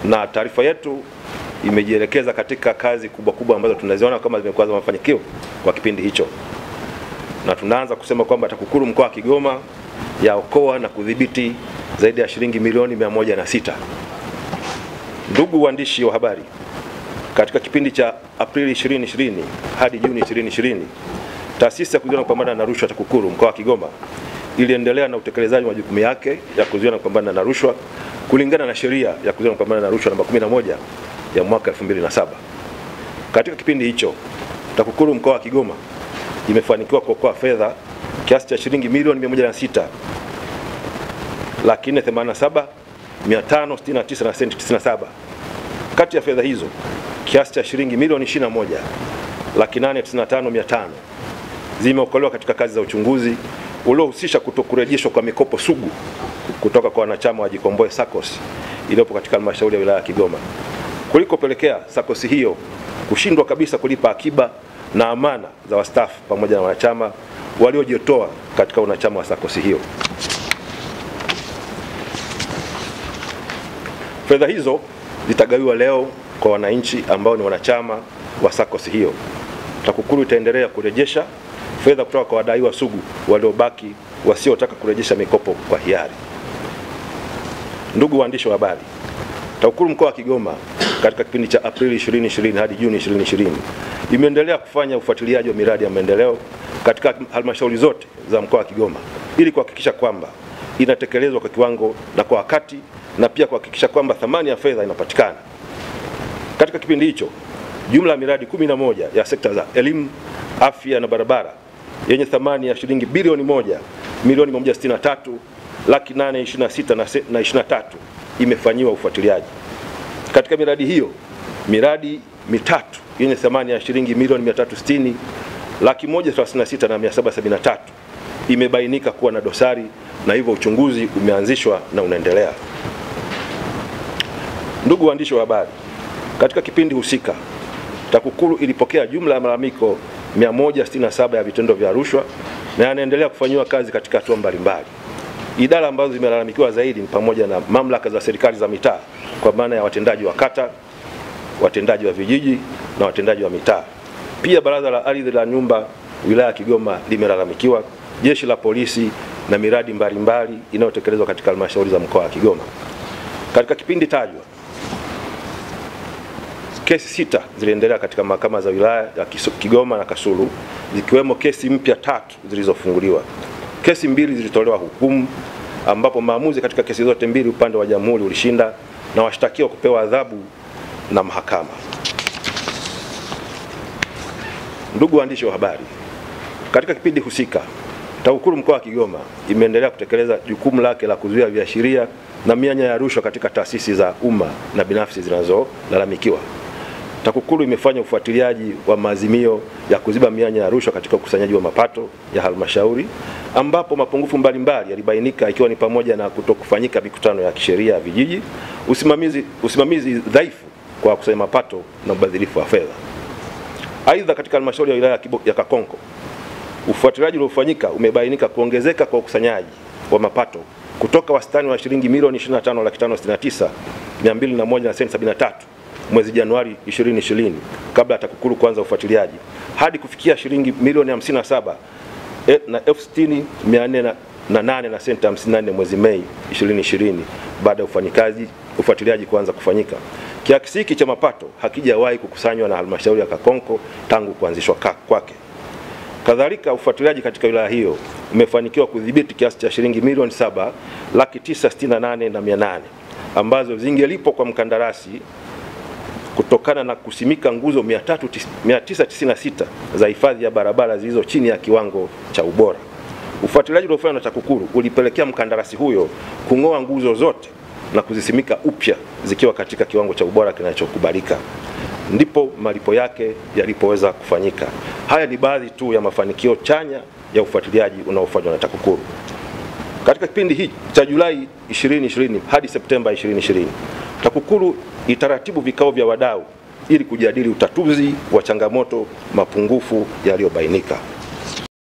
na taarifa yetu imejielekeza katika kazi kubwa ambazo tunaziona kama zimekuwa za mafanikio kwa kipindi hicho. Na tunaanza kusema kwamba TAKUKURU mkoa wa Kigoma yaokoa na kudhibiti zaidi ya shilingi milioni 106. Ndugu waandishi wa habari, katika kipindi cha Aprili 2020 hadi Juni 2020, taasisi ya kuzuia na kupambana na rushwa TAKUKURU mkoa wa Kigoma iliendelea na utekelezaji wa majukumu yake ya kuzuia na kupambana na rushwa kulingana na sheria ya kuzuia na kupambana na rushwa namba 11 ya mwaka 2007. Katika kipindi hicho, TAKUKURU mkoa wa Kigoma imefanikiwa kuokoa fedha kiasi cha shilingi milioni 106,487,569 na senti 97. Kati ya fedha hizo, kiasi cha shilingi milioni 21,895,500 zimeokolewa katika kazi za uchunguzi uliohusisha kutokurejeshwa kwa mikopo sugu kutoka kwa wanachama wa Jikomboe SACCOS iliyopo katika halmashauri ya wilaya ya Kigoma, kulikopelekea SACCOS hiyo kushindwa kabisa kulipa akiba na amana za wastaafu pamoja na wanachama waliojitoa katika wanachama wa SACCOS hiyo. Fedha hizo zitagawiwa leo kwa wananchi ambao ni wanachama wa SACCOS hiyo. TAKUKURU itaendelea kurejesha fedha kutoka kwa wadaiwa sugu waliobaki wasiotaka kurejesha mikopo kwa hiari. Ndugu waandishi wa habari, TAKUKURU mkoa wa Kigoma katika kipindi cha Aprili 2020 hadi Juni 2020 imeendelea kufanya ufuatiliaji wa miradi ya maendeleo katika halmashauri zote za mkoa wa Kigoma ili kuhakikisha kwamba inatekelezwa kwa kiwango na kwa wakati, na pia kuhakikisha kwamba thamani ya fedha inapatikana. Katika kipindi hicho, jumla ya miradi 11 ya sekta za elimu, afya na barabara yenye thamani ya shilingi bilioni 1,163,826,023 imefanyiwa ufuatiliaji. Katika miradi hiyo, miradi mitatu yenye thamani ya shilingi milioni 360,136,773 imebainika kuwa na dosari, na hivyo uchunguzi umeanzishwa na unaendelea. Ndugu waandishi wa habari, katika kipindi husika TAKUKURU ilipokea jumla ya malalamiko 167 ya vitendo vya rushwa na yanaendelea kufanyiwa kazi katika hatua mbalimbali. Idara ambazo zimelalamikiwa zaidi ni pamoja na mamlaka za serikali za mitaa kwa maana ya watendaji wa kata, watendaji wa vijiji na watendaji wa mitaa. Pia Baraza la Ardhi la Nyumba wilaya ya Kigoma limelalamikiwa, jeshi la polisi na miradi mbalimbali inayotekelezwa katika halmashauri za mkoa wa Kigoma. Katika kipindi tajwa, kesi 6 ziliendelea katika mahakama za wilaya ya Kigoma na Kasulu, zikiwemo kesi mpya 3 zilizofunguliwa. Kesi 2 zilitolewa hukumu, ambapo maamuzi katika kesi zote 2 upande wa jamhuri ulishinda na washtakiwa kupewa adhabu na mahakama. Ndugu waandishi wa habari, katika kipindi husika TAKUKURU mkoa wa Kigoma imeendelea kutekeleza jukumu lake la kuzuia viashiria na mianya ya rushwa katika taasisi za umma na binafsi zinazolalamikiwa. TAKUKURU imefanya ufuatiliaji wa maazimio ya kuziba mianya ya rushwa katika ukusanyaji wa mapato ya halmashauri, ambapo mapungufu mbalimbali yalibainika, ikiwa ni pamoja na kutokufanyika mikutano ya kisheria ya vijiji, usimamizi dhaifu kwa kusanya mapato na ubadhirifu wa fedha. Aidha, katika halmashauri ya wilaya ya Kakonko, ufuatiliaji uliofanyika umebainika kuongezeka kwa ukusanyaji wa mapato kutoka wastani wa shilingi milioni 25,569,201 na senti 73 mwezi Januari 2020 kabla ya TAKUKURU kuanza ufuatiliaji hadi kufikia shilingi milioni 57,060,408 na senti 54 mwezi Mei 2020 baada ya ufuatiliaji kuanza kufanyika. Kiasi hiki cha mapato hakijawahi kukusanywa na halmashauri ya Kakonko tangu kuanzishwa kwake. Kadhalika, ufuatiliaji katika wilaya hiyo umefanikiwa kudhibiti kiasi cha shilingi milioni 7,968,800 ambazo zingelipwa kwa mkandarasi kutokana na kusimika nguzo 996 za hifadhi ya barabara zilizo chini ya kiwango cha ubora. Ufuatiliaji uliofanywa na TAKUKURU ulipelekea mkandarasi huyo kung'oa nguzo zote na kuzisimika upya zikiwa katika kiwango cha ubora kinachokubalika, ndipo malipo yake yalipoweza kufanyika. Haya ni baadhi tu ya mafanikio chanya ya ufuatiliaji unaofanywa na TAKUKURU. Katika kipindi hiki cha Julai 2020 hadi Septemba 2020, TAKUKURU itaratibu vikao vya wadau ili kujadili utatuzi wa changamoto mapungufu yaliyobainika.